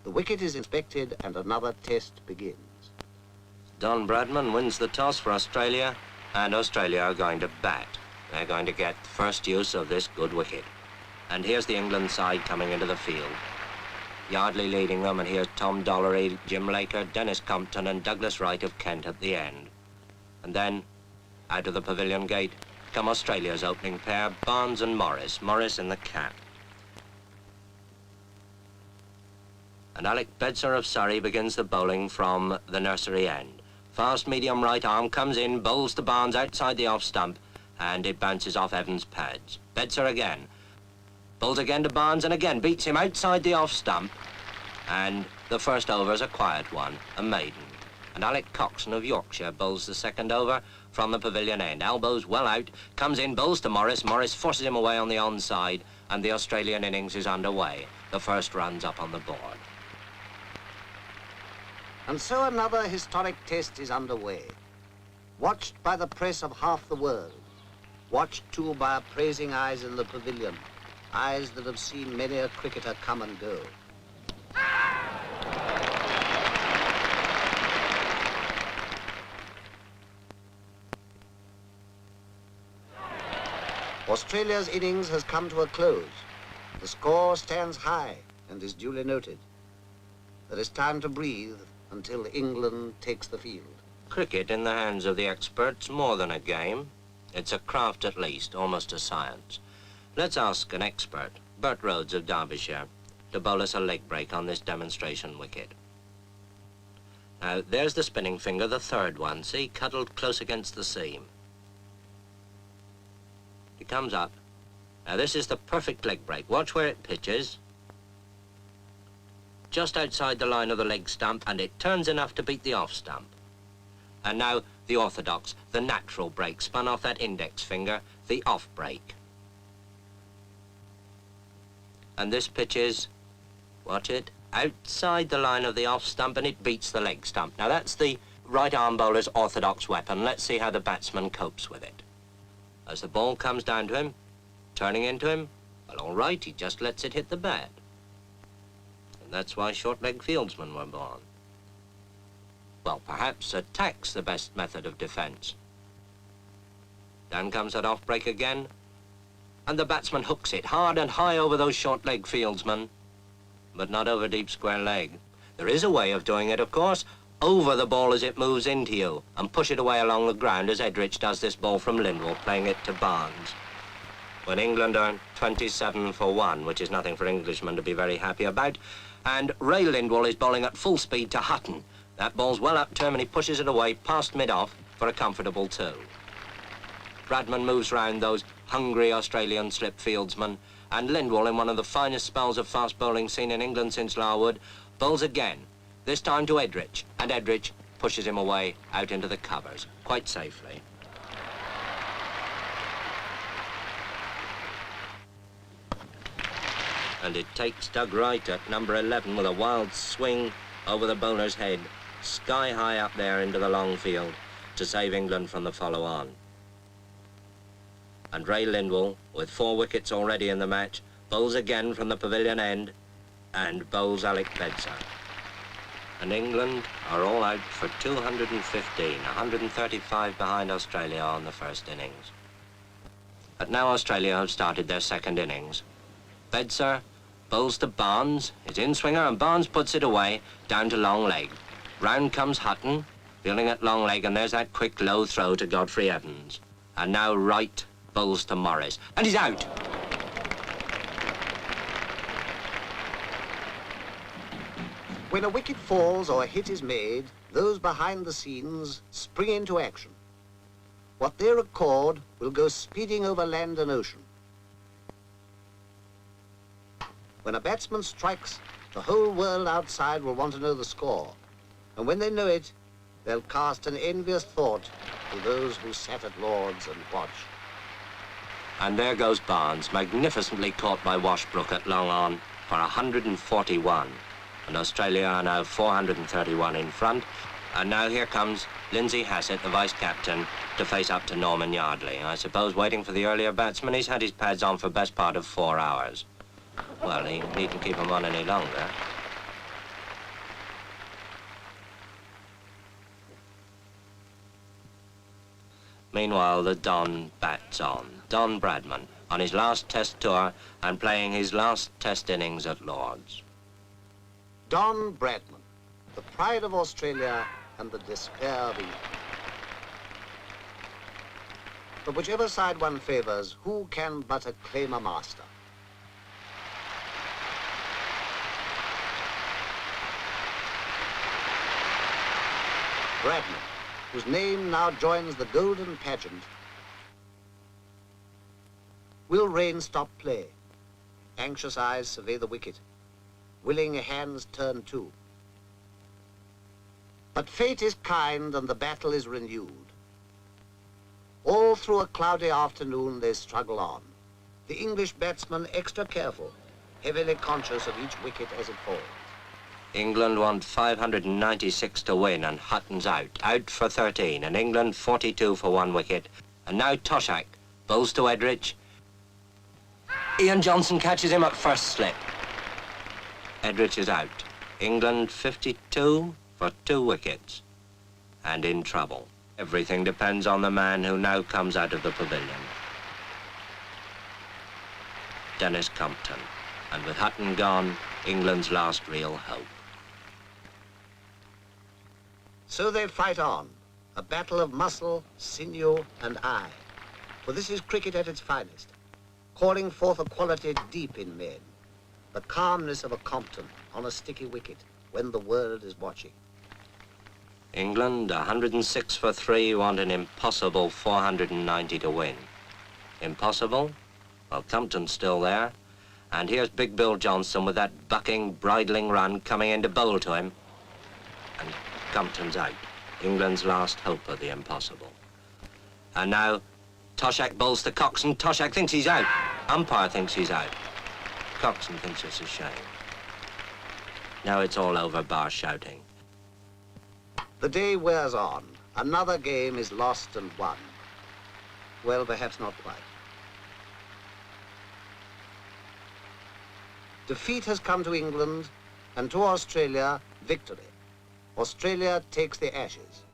The wicket is inspected and another test begins. Don Bradman wins the toss for Australia, and Australia are going to bat. They're going to get first use of this good wicket. And here's the England side coming into the field. Yardley leading them, and here's Tom Dollery, Jim Laker, Dennis Compton and Douglas Wright of Kent at the end. And then, out of the pavilion gate, come Australia's opening pair, Barnes and Morris, Morris in the cap. And Alec Bedser of Surrey begins the bowling from the nursery end. Fast medium right arm comes in, bowls to Barnes outside the off stump, and it bounces off Evans' pads. Bedser again. Bowls again to Barnes and again beats him outside the off stump. And the first over's a quiet one, a maiden. And Alec Coxon of Yorkshire bowls the second over from the pavilion end. Elbows well out, comes in, bowls to Morris. Morris forces him away on the onside, and the Australian innings is underway. The first run's up on the board. And so another historic test is underway. Watched by the press of half the world. Watched too by appraising eyes in the pavilion. Eyes that have seen many a cricketer come and go. Australia's innings has come to a close. The score stands high and is duly noted. There is time to breathe until England takes the field. Cricket in the hands of the experts, more than a game. It's a craft at least, almost a science. Let's ask an expert, Bert Rhodes of Derbyshire, to bowl us a leg break on this demonstration wicket. Now, there's the spinning finger, the third one, see, cuddled close against the seam. It comes up. Now, this is the perfect leg break. Watch where it pitches. Just outside the line of the leg stump, and it turns enough to beat the off stump. And now, the orthodox, the natural break, spun off that index finger, the off break. And this pitches, watch it, outside the line of the off stump, and it beats the leg stump. Now, that's the right arm bowler's orthodox weapon. Let's see how the batsman copes with it. As the ball comes down to him, turning into him, well, all right, he just lets it hit the bat. And that's why short-leg fieldsmen were born. Well, perhaps attack's the best method of defense. Down comes that off break again, and the batsman hooks it hard and high over those short-leg fieldsmen, but not over deep square leg. There is a way of doing it, of course, over the ball as it moves into you, and push it away along the ground as Edrich does this ball from Lindwall, playing it to Barnes. When England are 27 for 1, which is nothing for Englishmen to be very happy about, and Ray Lindwall is bowling at full speed to Hutton. That ball's well up to him, and he pushes it away past mid-off for a comfortable 2. Bradman moves round those hungry Australian slip fieldsmen, and Lindwall, in one of the finest spells of fast bowling seen in England since Larwood, bowls again, this time to Edrich, and Edrich pushes him away out into the covers, quite safely. And it takes Doug Wright at number 11 with a wild swing over the bowler's head, sky high up there into the long field, to save England from the follow-on. And Ray Lindwall, with 4 wickets already in the match, bowls again from the pavilion end, and bowls Alec Bedser. And England are all out for 215, 135 behind Australia on the first innings. But now Australia have started their second innings. Bedser bowls to Barnes, his in-swinger, and Barnes puts it away, down to long leg. Round comes Hutton, fielding at long leg, and there's that quick low throw to Godfrey Evans. And now Wright bowls to Morris, and he's out. When a wicket falls or a hit is made, those behind the scenes spring into action. What they record will go speeding over land and ocean. When a batsman strikes, the whole world outside will want to know the score. And when they know it, they'll cast an envious thought to those who sat at Lord's and watched. And there goes Barnes, magnificently caught by Washbrook at long on for 141. And Australia are now 431 in front. And now here comes Lindsay Hassett, the vice-captain, to face up to Norman Yardley. I suppose waiting for the earlier batsman, he's had his pads on for best part of 4 hours. Well, he needn't keep them on any longer. Meanwhile, the Don bats on. Don Bradman, on his last Test tour and playing his last Test innings at Lord's. Don Bradman, the pride of Australia and the despair of England. But whichever side one favours, who can but acclaim a master? Bradman, whose name now joins the golden pageant, will Rain stop play? Anxious eyes survey the wicket. Willing hands turn too. But fate is kind and the battle is renewed. All through a cloudy afternoon they struggle on. The English batsman extra careful, heavily conscious of each wicket as it falls. England want 596 to win and Hutton's out for 13, and England 42 for 1 wicket. And now Toshak bowls to Edrich. Ian Johnson catches him at first slip. Edrich is out. England 52 for 2 wickets and in trouble. Everything depends on the man who now comes out of the pavilion. Dennis Compton. And with Hutton gone, England's last real hope. So they fight on, a battle of muscle, sinew, and eye. For this is cricket at its finest, calling forth a quality deep in men, the calmness of a Compton on a sticky wicket when the world is watching. England, 106 for 3, want an impossible 490 to win. Impossible? Well, Compton's still there. And here's Big Bill Johnson with that bucking, bridling run coming in to bowl to him. And Compton's out. England's last hope of the impossible. And now, Toshak bowls to Coxon. Toshak thinks he's out. Umpire thinks he's out. Coxon thinks it's a shame. Now it's all over, bar shouting. The day wears on. Another game is lost and won. Well, perhaps not quite. Defeat has come to England, and to Australia, victory. Australia takes the Ashes.